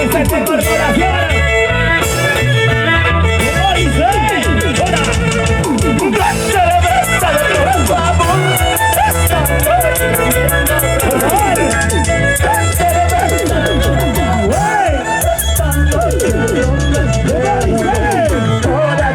esta es de corporación. ¿Cómo dice? ¡Hola! ¡Gracias de venta de tu amor! ¡Esta noche por favor! ¡Gracias de venta de tu amor! ¡Esta noche! ¿Cómo dice? ¡Hola!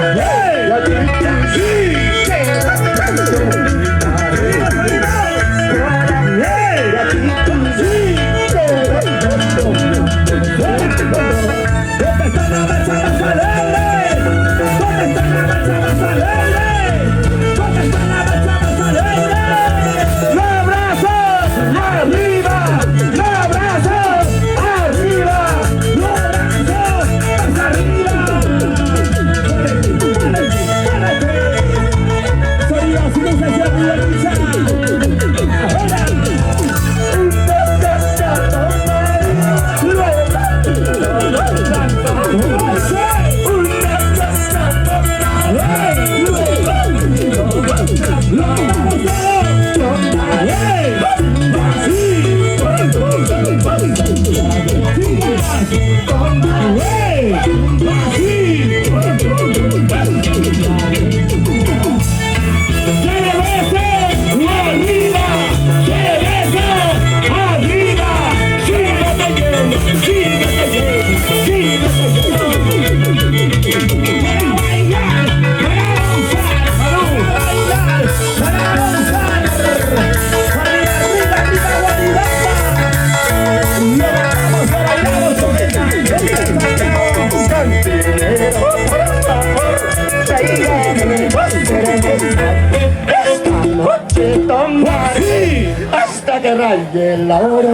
Hasta que raye la aurora.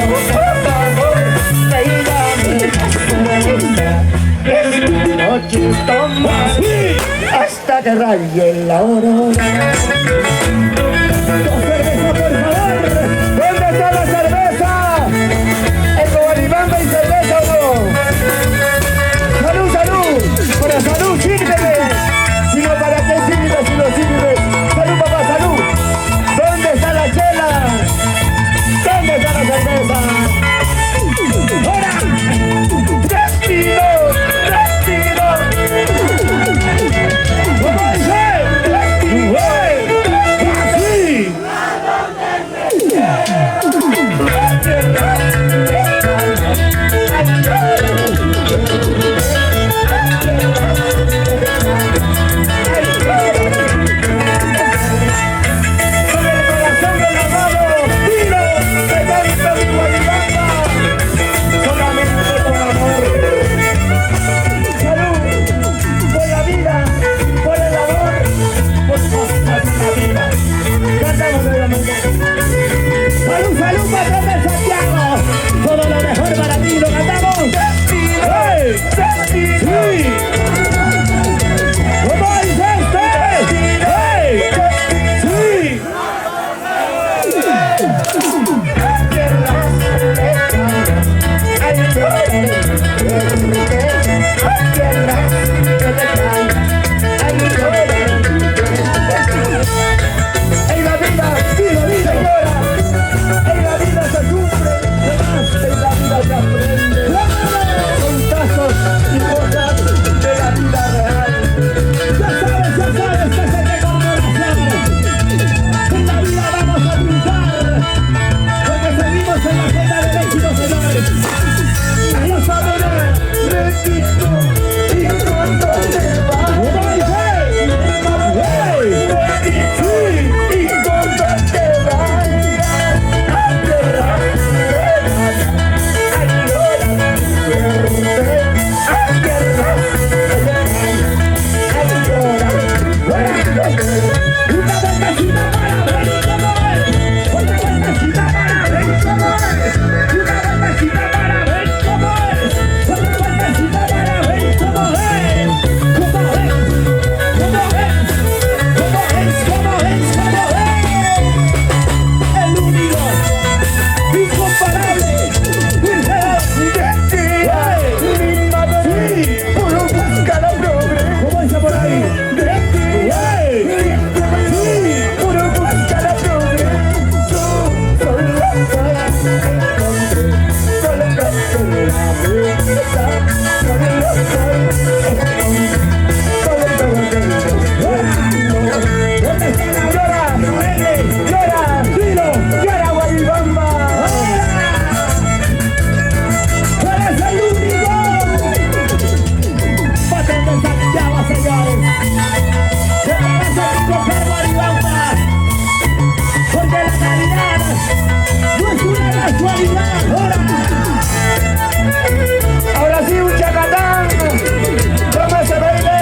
Por favor, esta noche toma hasta que raye la aurora. Dos cervezas, por favor. ¿Dónde está la cerveza? El Cobalibamba y cerveza, ¿no? Salud, salud. Para salud, sírveme. Si no, ¿para qué sirve si no sirve? ¡Salud, papá, salud! ¿Dónde está la chela? ¿Dónde está la cerveza? ¡Ahora! ¡Destino! ¡Destino! ¿Cómo dice? Ahora sí, un chacatán. ¿Cómo se baila?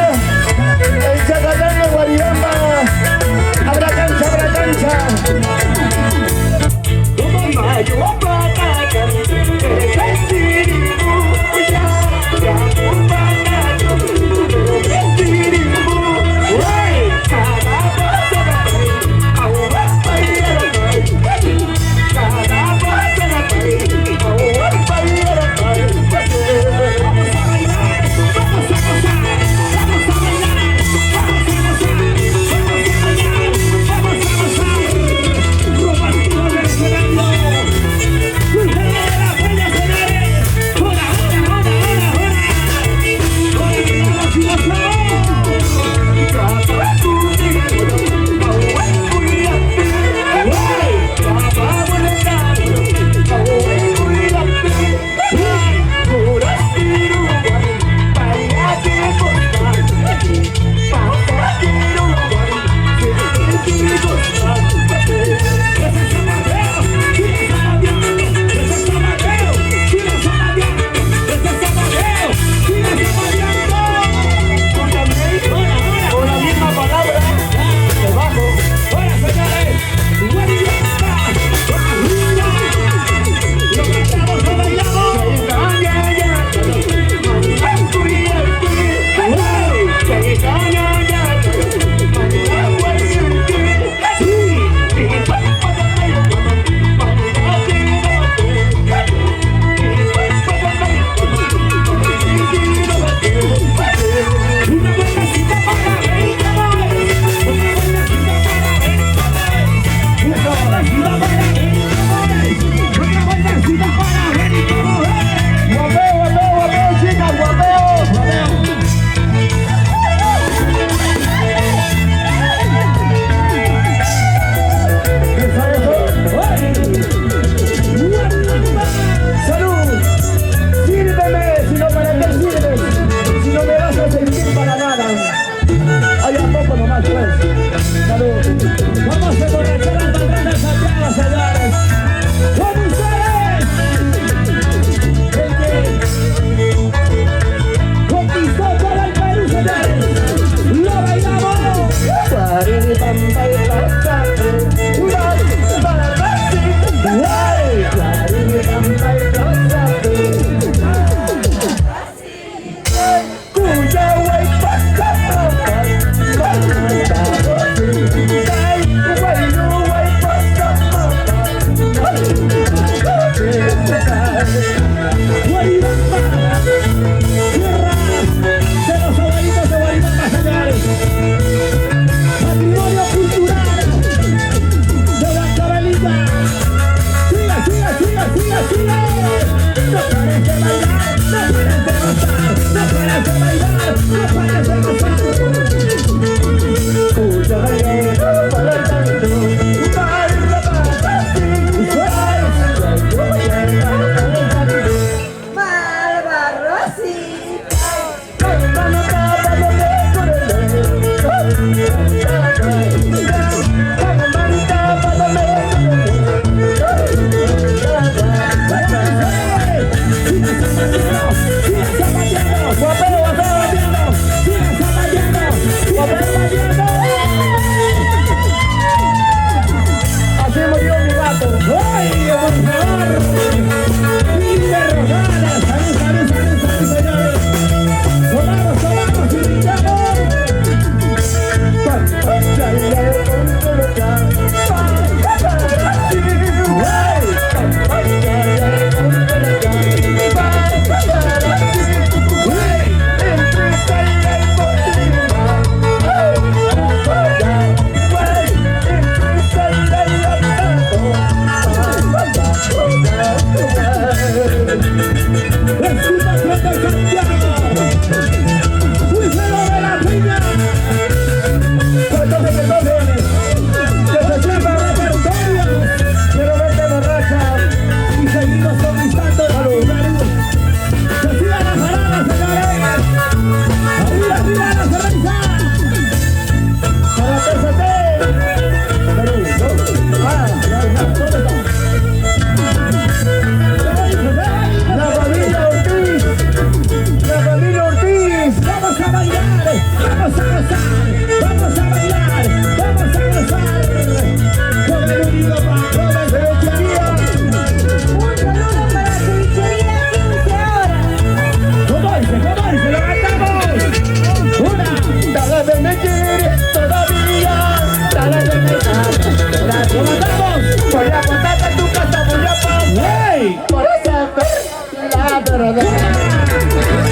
verdad.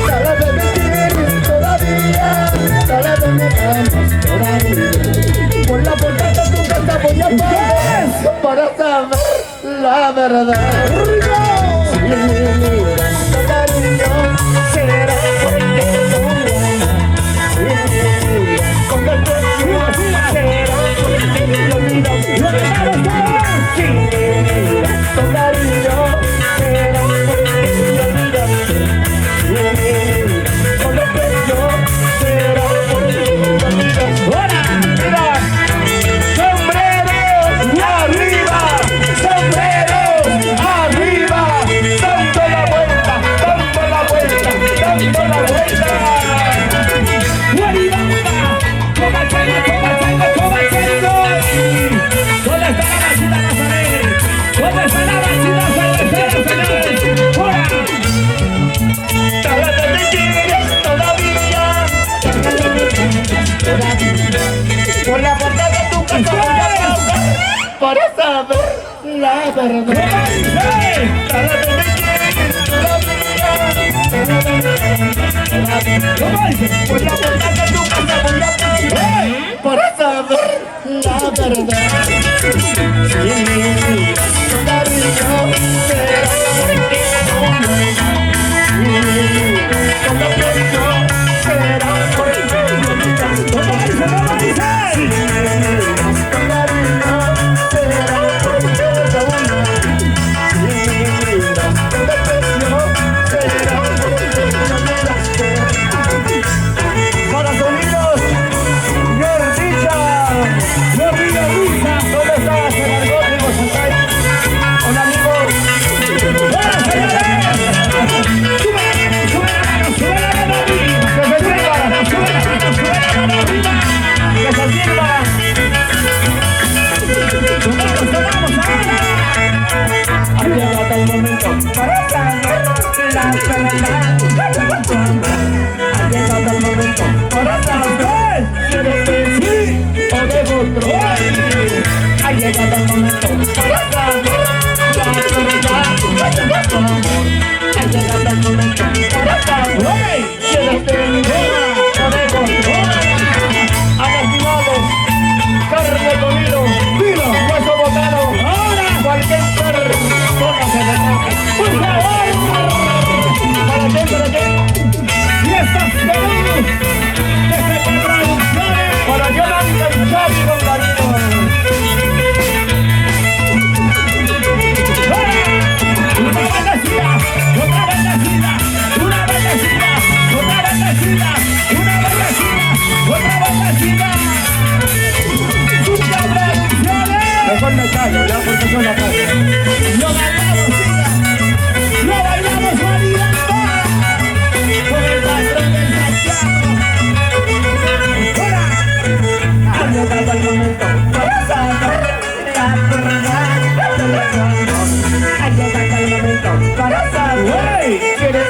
Sala de mentir todavía, sala de negarnos todavía. Por la puerta de tu casa voy a pasar para saber la verdad. Si me miras con cariño, será porque no amas. Si me miras con cariño, será porque no miras. Si me miras con cariño, será porque no miras. Si me miras con cariño, será porque no miras. ¡Hola! ¡Mira! ¡Sombreros arriba! ¡Sombreros arriba! ¡Dando la vuelta! ¡Dando la vuelta! ¡Dando la vuelta! ¡Guaribamba! ¡Comachando! ¡Comachando! ¡Comachando! ¿Dónde está la vacina Nazaret? ¿Dónde está la vacina cervecera, señores? ¡Hora! ¡Todavía! Por la puerta de tu casa voy a pasar para saber la verdad. Por la puerta de tu casa voy a pasar para saber la verdad. Si me miras con cariño, será porque no me amas. Si me miras con cariño, será porque no me amas. Si me miras con cariño, será porque no me amas. Si me miras con cariño, será porque no me amas. Corazonitos, Gordilla, Gordilla Luisa, ¿dónde está Gerardo Gótico Santay? Hola amigos. ¡Hola señores! ¡Sube la mano, sube la mano arriba! ¡Que se sirva! ¡Sube la mano, sube la mano arriba! ¡Que se sirva! ¡Tomamos ahora! Ha llegado el momento para saber la verdad. Ha llegado el momento para saber si eres de sí o de otro. Ha llegado el momento para saber la verdad. Ha llegado el momento para saber si eres de mí o de otro. Anastimados, carne con hilo, vino, hueso botado. Ahora cualquier persona se le toca. ¡Por favor! ¿Para qué? ¿Para qué? ¡Fiestas de luz! ¡Desde Producciones! ¡Para Yolanda y Xavi Don Darío! ¡Una bendecida! ¡Otra bendecida! ¡Una bendecida! ¡Otra bendecida! ¡Una bendecida! ¡Otra bendecida! ¡Super Producciones! Mejor me callo, ya, porque son la calle. ¡Lo bailamos, siga! ¡Lo bailamos, bailando! ¡Con el patrón del Santiago! ¡Hola! Ha llegado el momento para saber la verdad. Ha llegado el momento para saber que eres